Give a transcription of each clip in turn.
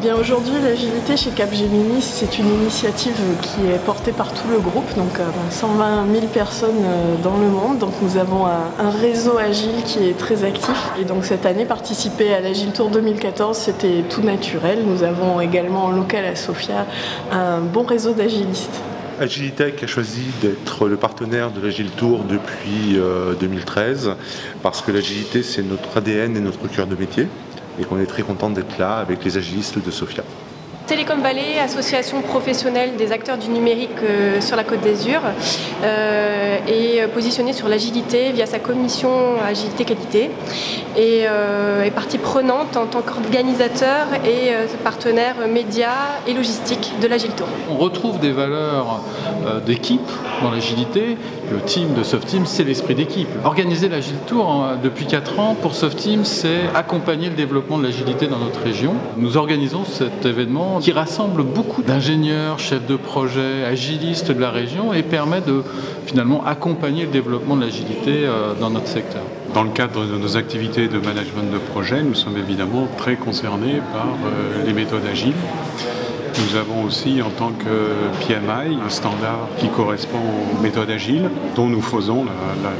Eh bien aujourd'hui, l'agilité chez Capgemini, c'est une initiative qui est portée par tout le groupe, donc 120 000 personnes dans le monde. Donc nous avons un réseau agile qui est très actif. Et donc cette année, participer à l'Agile Tour 2014, c'était tout naturel. Nous avons également en local à Sofia un bon réseau d'agilistes. Agilitech a choisi d'être le partenaire de l'Agile Tour depuis 2013 parce que l'agilité c'est notre ADN et notre cœur de métier et qu'on est très content d'être là avec les agilistes de Sofia. Telecom Valley, association professionnelle des acteurs du numérique sur la Côte d'Azur, est positionnée sur l'agilité via sa commission agilité qualité et est partie prenante en tant qu'organisateur et partenaire médias et logistique de l'Agile Tour. On retrouve des valeurs d'équipe dans l'agilité. Le team de Softeam, c'est l'esprit d'équipe. Organiser l'Agile Tour depuis 4 ans pour Softeam, c'est accompagner le développement de l'agilité dans notre région. Nous organisons cet événement qui rassemble beaucoup d'ingénieurs, chefs de projet, agilistes de la région et permet de finalement accompagner le développement de l'agilité dans notre secteur. Dans le cadre de nos activités de management de projet, nous sommes évidemment très concernés par les méthodes agiles. Nous avons aussi, en tant que PMI, un standard qui correspond aux méthodes agiles, dont nous faisons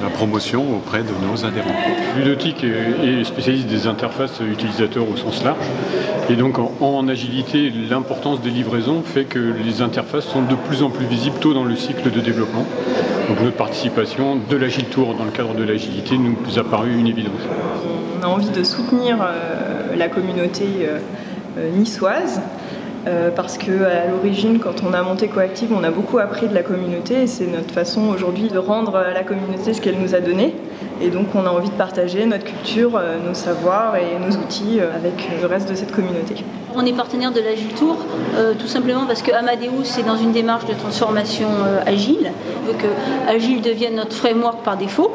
la promotion auprès de nos adhérents. Ludotique est spécialiste des interfaces utilisateurs au sens large. Et donc en agilité, l'importance des livraisons fait que les interfaces sont de plus en plus visibles tôt dans le cycle de développement. Donc notre participation de l'Agile Tour dans le cadre de l'agilité nous a paru une évidence. On a envie de soutenir la communauté niçoise. Parce qu'à l'origine, quand on a monté Coactive, on a beaucoup appris de la communauté et c'est notre façon aujourd'hui de rendre à la communauté ce qu'elle nous a donné. Et donc on a envie de partager notre culture, nos savoirs et nos outils avec le reste de cette communauté. On est partenaire de l'Agile Tour, tout simplement parce que Amadeus est dans une démarche de transformation agile. On veut que Agile devienne notre framework par défaut.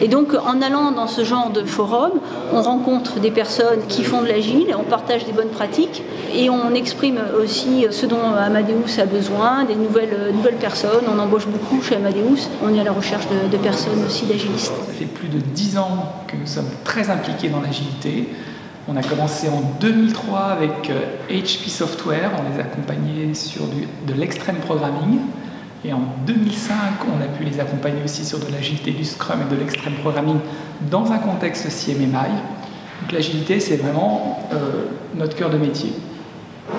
Et donc en allant dans ce genre de forum, on rencontre des personnes qui font de l'Agile, on partage des bonnes pratiques et on exprime aussi ce dont Amadeus a besoin, des nouvelles personnes. On embauche beaucoup chez Amadeus, on est à la recherche de personnes aussi d'agilistes. Ça fait plus de 10 ans que nous sommes très impliqués dans l'agilité. On a commencé en 2003 avec HP Software, on les accompagnait sur de l'extreme programming. Et en 2005, on a pu les accompagner aussi sur de l'agilité, du Scrum et de l'extreme programming dans un contexte CMMI. Donc l'agilité, c'est vraiment notre cœur de métier.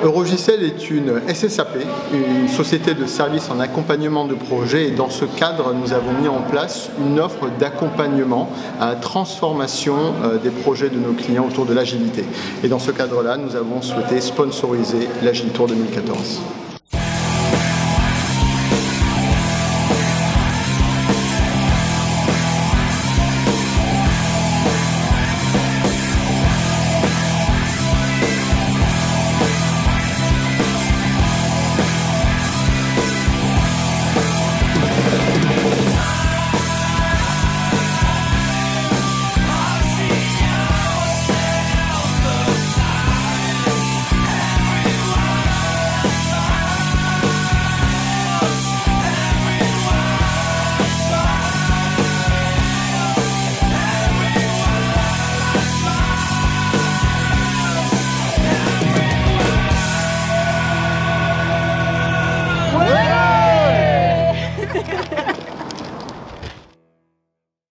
Eurogicel est une SSAP, une société de services en accompagnement de projets, et dans ce cadre, nous avons mis en place une offre d'accompagnement à la transformation des projets de nos clients autour de l'agilité. Et dans ce cadre-là, nous avons souhaité sponsoriser l'Agile Tour 2014.